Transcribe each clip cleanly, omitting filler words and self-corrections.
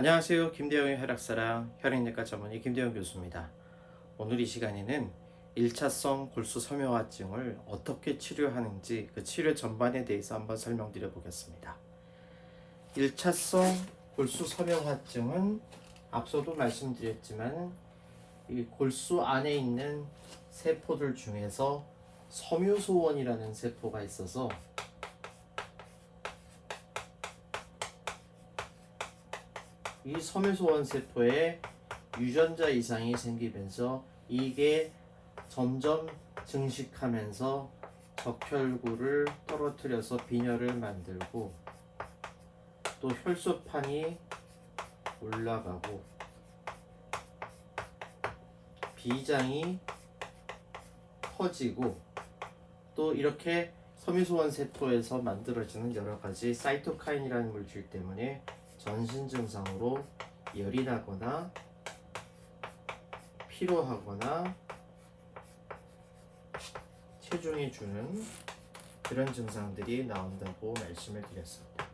안녕하세요. 김대영의 혈액사랑 혈액내과 전문의 김대영 교수입니다. 오늘 이 시간에는 1차성 골수 섬유화증을 어떻게 치료하는지 그 치료 전반에 대해서 한번 설명드려 보겠습니다. 1차성 골수 섬유화증은 앞서도 말씀드렸지만 이 골수 안에 있는 세포들 중에서 섬유소원이라는 세포가 있어서 이 섬유소원 세포에 유전자 이상이 생기면서 이게 점점 증식하면서 적혈구를 떨어뜨려서 빈혈을 만들고 또 혈소판이 올라가고 비장이 커지고 또 이렇게 섬유소원 세포에서 만들어지는 여러가지 사이토카인이라는 물질 때문에 전신 증상으로 열이 나거나 피로하거나 체중이 주는 그런 증상들이 나온다고 말씀을 드렸습니다.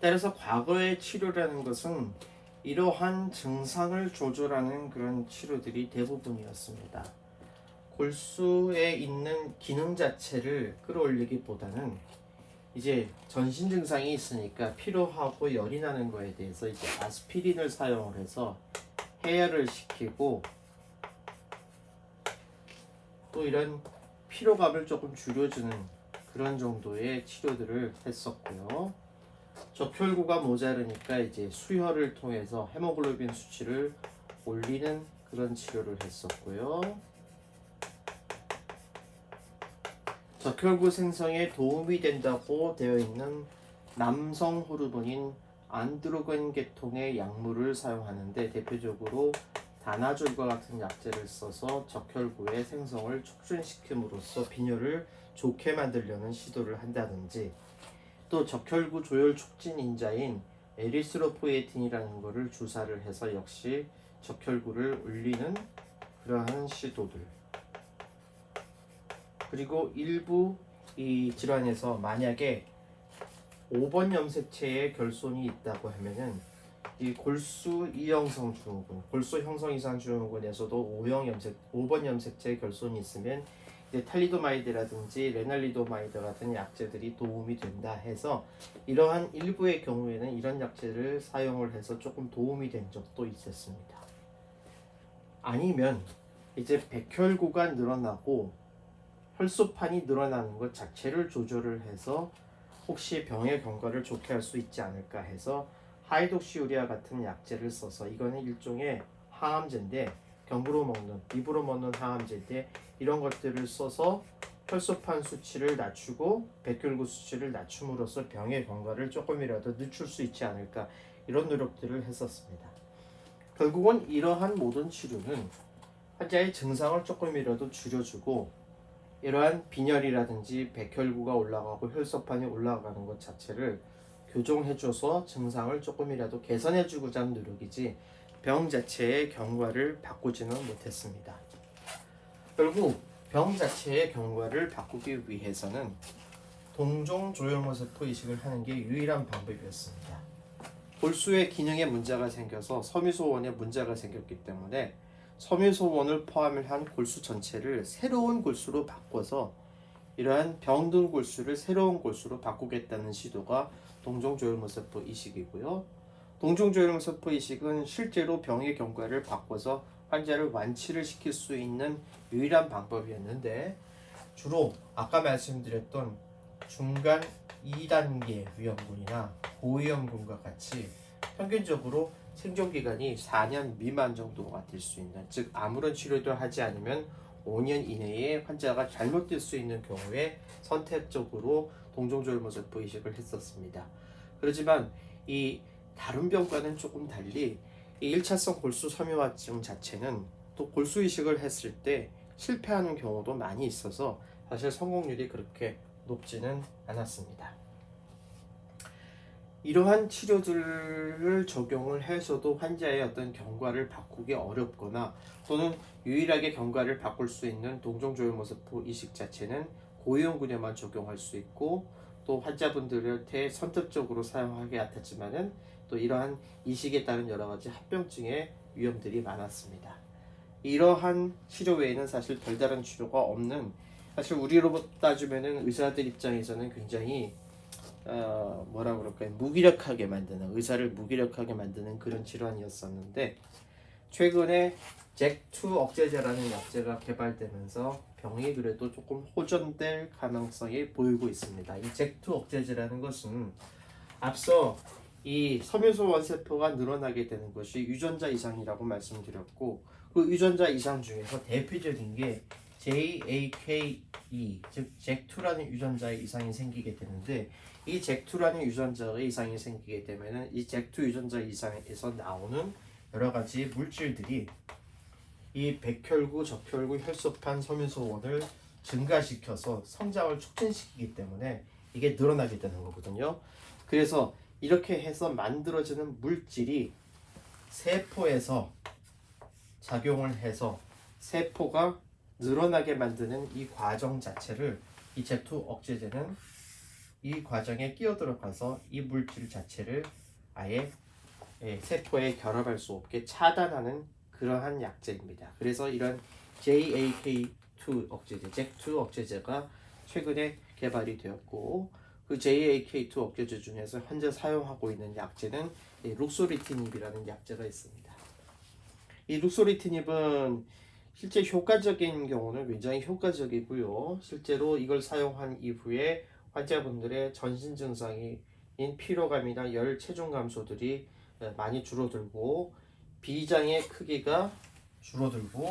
따라서 과거의 치료라는 것은 이러한 증상을 조절하는 그런 치료들이 대부분이었습니다. 골수에 있는 기능 자체를 끌어올리기보다는 이제 전신 증상이 있으니까 피로하고 열이 나는 거에 대해서 이제 아스피린을 사용을 해서 해열을 시키고 또 이런 피로감을 조금 줄여주는 그런 정도의 치료들을 했었고요. 적혈구가 모자르니까 이제 수혈을 통해서 헤모글로빈 수치를 올리는 그런 치료를 했었고요. 적혈구 생성에 도움이 된다고 되어 있는 남성 호르몬인 안드로겐 계통의 약물을 사용하는데 대표적으로 다나졸과 같은 약제를 써서 적혈구의 생성을 촉진시킴으로써 빈혈을 좋게 만들려는 시도를 한다든지 또 적혈구 조혈 촉진 인자인 에리스로포에틴이라는 것을 주사를 해서 역시 적혈구를 올리는 그러한 시도들, 그리고 일부 이 질환에서 만약에 5번 염색체에 결손이 있다고 하면은 이 골수 이형성 증후군, 골수 형성 이상 증후군에서도 5번 염색체에 결손이 있으면 이제 탈리도마이드라든지 레날리도마이드 같은 약제들이 도움이 된다 해서 이러한 일부의 경우에는 이런 약제를 사용을 해서 조금 도움이 된 적도 있었습니다. 아니면 이제 백혈구가 늘어나고 혈소판이 늘어나는 것 자체를 조절을 해서 혹시 병의 경과를 좋게 할 수 있지 않을까 해서 하이독시우리아 같은 약제를 써서 이거는 일종의 항암제인데 경부로 먹는, 입으로 먹는 항암제인데 이런 것들을 써서 혈소판 수치를 낮추고 백혈구 수치를 낮춤으로써 병의 경과를 조금이라도 늦출 수 있지 않을까 이런 노력들을 했었습니다. 결국은 이러한 모든 치료는 환자의 증상을 조금이라도 줄여주고 이러한 빈혈이라든지 백혈구가 올라가고 혈소판이 올라가는 것 자체를 교정해줘서 증상을 조금이라도 개선해주고자 하는 노력이지 병 자체의 경과를 바꾸지는 못했습니다. 결국 병 자체의 경과를 바꾸기 위해서는 동종조혈모세포 이식을 하는 게 유일한 방법이었습니다. 골수의 기능에 문제가 생겨서 섬유소원에 문제가 생겼기 때문에 섬유소원을 포함을 한 골수 전체를 새로운 골수로 바꿔서 이러한 병든 골수를 새로운 골수로 바꾸겠다는 시도가 동종조혈모세포 이식이고요. 동종조혈모세포 이식은 실제로 병의 경과를 바꿔서 환자를 완치를 시킬 수 있는 유일한 방법이었는데 주로 아까 말씀드렸던 중간 2단계 위험군이나 고위험군과 같이 평균적으로 생존기간이 4년 미만 정도가 될 수 있는, 즉 아무런 치료도 하지 않으면 5년 이내에 환자가 잘못될 수 있는 경우에 선택적으로 동종조혈모세포 이식을 했었습니다. 그렇지만 이 다른 병과는 조금 달리 이 1차성 골수 섬유화증 자체는 또 골수 이식을 했을 때 실패하는 경우도 많이 있어서 사실 성공률이 그렇게 높지는 않았습니다. 이러한 치료들을 적용을 해서도 환자의 어떤 경과를 바꾸기 어렵거나 또는 유일하게 경과를 바꿀 수 있는 동종조혈모세포 이식 자체는 고위험군에만 적용할 수 있고 또 환자분들한테 선택적으로 사용하게 같았지만은 또 이러한 이식에 따른 여러 가지 합병증의 위험들이 많았습니다. 이러한 치료 외에는 사실 별다른 치료가 없는, 사실 우리로 따지면은 의사들 입장에서는 굉장히 뭐라 그럴까요, 무기력하게 만드는, 의사를 무기력하게 만드는 그런 질환이었었는데, 최근에 잭2 억제제라는 약제가 개발되면서 병이 그래도 조금 호전될 가능성이 보이고 있습니다. 이 잭2 억제제라는 것은 앞서 이 섬유소 원세포가 늘어나게 되는 것이 유전자 이상이라고 말씀드렸고, 그 유전자 이상 중에서 대표적인 게 JAK2, 즉 잭2라는 유전자의 이상이 생기게 되는데, 이 잭2라는 유전자의 이상이 생기게 되면은 이 잭2 유전자 이상에서 나오는 여러 가지 물질들이 이 백혈구, 적혈구, 혈소판, 섬유소원을 증가시켜서 성장을 촉진시키기 때문에 이게 늘어나게 되는 거거든요. 그래서 이렇게 해서 만들어지는 물질이 세포에서 작용을 해서 세포가 늘어나게 만드는 이 과정 자체를, 이 잭2 억제제는 이 과정에 끼어들어가서 이 물질 자체를 아예 세포에 결합할 수 없게 차단하는 그러한 약제입니다. 그래서 이런 JAK2 억제제, 잭2 억제제가 최근에 개발이 되었고, 그 JAK2 억제제 중에서 현재 사용하고 있는 약제는 룩소리티닙이라는 약제가 있습니다. 이 룩소리티닙은 실제 효과적인 경우는 굉장히 효과적이고요. 실제로 이걸 사용한 이후에 환자분들의 전신 증상인 피로감이나 열, 체중 감소들이 많이 줄어들고, 비장의 크기가 줄어들고,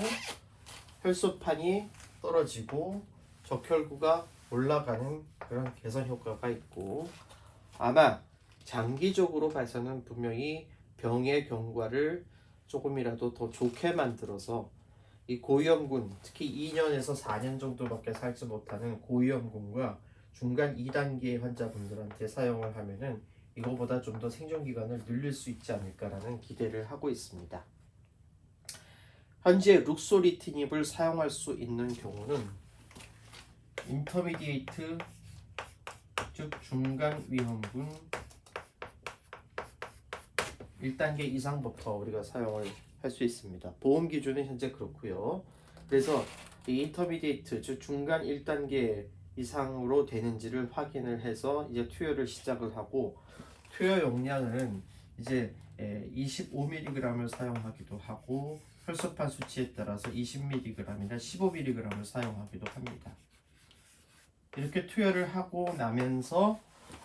혈소판이 떨어지고, 적혈구가 올라가는 그런 개선 효과가 있고, 아마 장기적으로 봐서는 분명히 병의 경과를 조금이라도 더 좋게 만들어서 이 고위험군, 특히 2년에서 4년 정도밖에 살지 못하는 고위험군과 중간 2단계 환자분들한테 사용을 하면은 이거보다 좀 더 생존기간을 늘릴 수 있지 않을까라는 기대를 하고 있습니다. 현재 룩소리티닙을 사용할 수 있는 경우는 인터미디에이트, 즉 중간 위험군 1단계 이상부터 우리가 사용을 할 수 있습니다. 보험 기준은 현재 그렇고요. 그래서 이 인터미디에이트, 즉 중간 1단계 이상으로 되는지를 확인을 해서 이제 투여를 시작을 하고, 투여 용량은 이제 25mg을 사용하기도 하고, 혈소판 수치에 따라서 20mg이나 15mg을 사용하기도 합니다. 이렇게 투여를 하고 나면서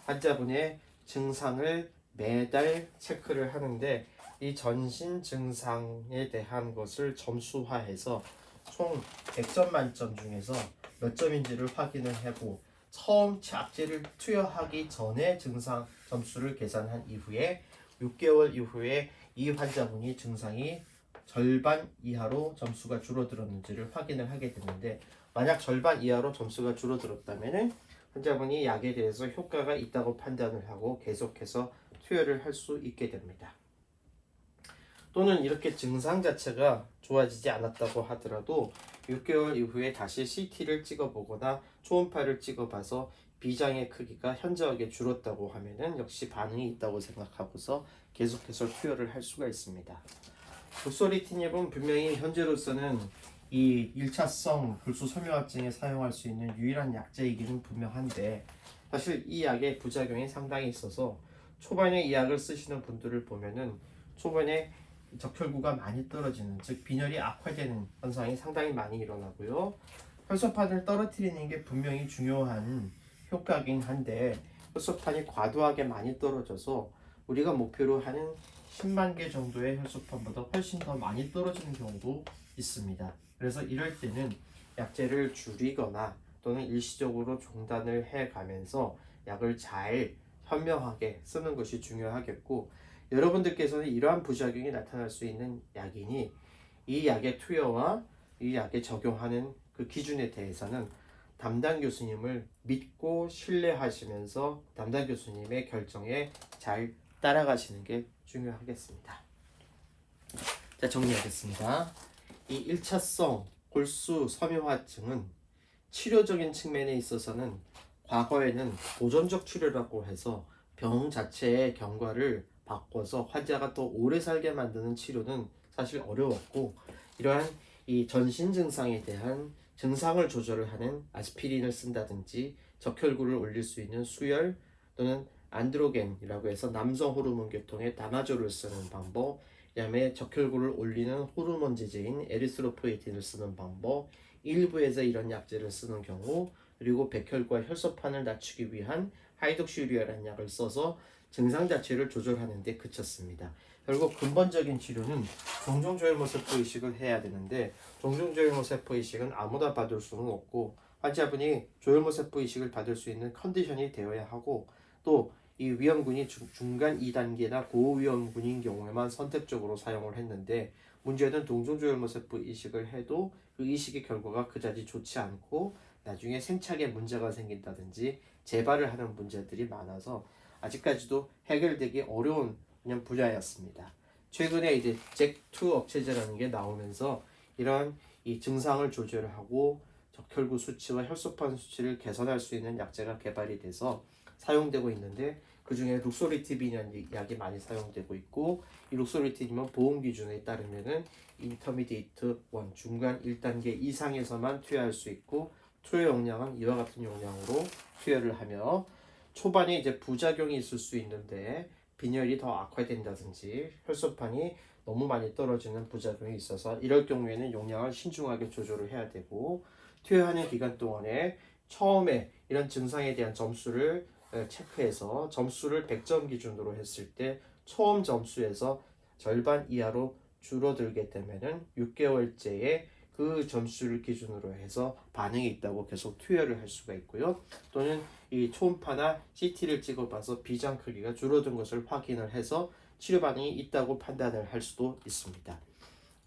환자분의 증상을 매달 체크를 하는데, 이 전신 증상에 대한 것을 점수화해서 총 100점 만점 중에서 몇 점인지를 확인을 하고, 처음 약제를 투여하기 전에 증상 점수를 계산한 이후에 6개월 이후에 이 환자분이 증상이 절반 이하로 점수가 줄어들었는지를 확인을 하게 되는데, 만약 절반 이하로 점수가 줄어들었다면 환자분이 약에 대해서 효과가 있다고 판단을 하고 계속해서 투여를 할 수 있게 됩니다. 또는 이렇게 증상 자체가 좋아지지 않았다고 하더라도 6개월 이후에 다시 CT를 찍어보거나 초음파를 찍어봐서 비장의 크기가 현저하게 줄었다고 하면은 역시 반응이 있다고 생각하고서 계속해서 투여를 할 수가 있습니다. 룩소리티닙은 분명히 현재로서는 이 1차성 골수 섬유화증에 사용할 수 있는 유일한 약제이기는 분명한데, 사실 이 약의 부작용이 상당히 있어서 초반에 이 약을 쓰시는 분들을 보면은 초반에 적혈구가 많이 떨어지는, 즉 빈혈이 악화되는 현상이 상당히 많이 일어나고요. 혈소판을 떨어뜨리는 게 분명히 중요한 효과긴 한데, 혈소판이 과도하게 많이 떨어져서 우리가 목표로 하는 10만 개 정도의 혈소판보다 훨씬 더 많이 떨어지는 경우도 있습니다. 그래서 이럴 때는 약제를 줄이거나 또는 일시적으로 중단을 해가면서 약을 잘 현명하게 쓰는 것이 중요하겠고, 여러분들께서는 이러한 부작용이 나타날 수 있는 약이니 이 약의 투여와 이 약에 적용하는 그 기준에 대해서는 담당 교수님을 믿고 신뢰하시면서 담당 교수님의 결정에 잘 따라가시는 게 중요하겠습니다. 자, 정리하겠습니다. 이 1차성 골수 섬유화증은 치료적인 측면에 있어서는 과거에는 보존적 치료라고 해서 병 자체의 경과를 바꿔서 환자가 더 오래 살게 만드는 치료는 사실 어려웠고, 이러한 이 전신 증상에 대한 증상을 조절을 하는 아스피린을 쓴다든지 적혈구를 올릴 수 있는 수혈 또는 안드로겐이라고 해서 남성 호르몬 계통의 다마조를 쓰는 방법, 그다음에 적혈구를 올리는 호르몬 제제인 에리스로포에틴을 쓰는 방법, 일부에서 이런 약제를 쓰는 경우, 그리고 백혈과 혈소판을 낮추기 위한 하이독시우리아라는 약을 써서 증상 자체를 조절하는 데 그쳤습니다. 결국 근본적인 치료는 종종조혈모세포 이식을 해야 되는데, 종종조혈모세포 이식은 아무나 받을 수는 없고 환자분이 조혈모세포 이식을 받을 수 있는 컨디션이 되어야 하고, 또 이 위험군이 중간 2단계나 고위험군인 경우에만 선택적으로 사용을 했는데, 문제는 동종조혈모세포 이식을 해도 그 이식의 결과가 그다지 좋지 않고 나중에 생착에 문제가 생긴다든지 재발을 하는 문제들이 많아서 아직까지도 해결되기 어려운 그냥 분야였습니다. 최근에 이제 잭2 억제제라는 게 나오면서 이런 이 증상을 조절하고 적혈구 수치와 혈소판 수치를 개선할 수 있는 약제가 개발이 돼서 사용되고 있는데, 그 중에 룩소리티빈이라는 약이 많이 사용되고 있고, 이 룩소리티빈은 보험 기준에 따르면은 인터미디에이트 1 중간 1단계 이상에서만 투여할 수 있고, 투여 용량은 이와 같은 용량으로 투여를 하며, 초반에 이제 부작용이 있을 수 있는데 빈혈이 더 악화된다든지 혈소판이 너무 많이 떨어지는 부작용이 있어서 이럴 경우에는 용량을 신중하게 조절을 해야 되고, 투여하는 기간 동안에 처음에 이런 증상에 대한 점수를 체크해서 점수를 100점 기준으로 했을 때 처음 점수에서 절반 이하로 줄어들게 되면은 6개월째에 그 점수를 기준으로 해서 반응이 있다고 계속 투여를 할 수가 있고요. 또는 이 초음파나 CT를 찍어봐서 비장 크기가 줄어든 것을 확인을 해서 치료 반응이 있다고 판단을 할 수도 있습니다.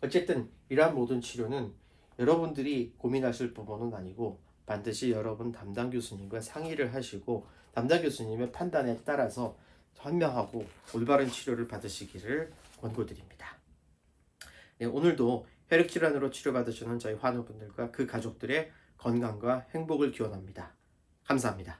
어쨌든 이러한 모든 치료는 여러분들이 고민하실 부분은 아니고 반드시 여러분 담당 교수님과 상의를 하시고 담당 교수님의 판단에 따라서 현명하고 올바른 치료를 받으시기를 권고드립니다. 네, 오늘도 혈액질환으로 치료받으시는 저희 환우분들과 그 가족들의 건강과 행복을 기원합니다. 감사합니다.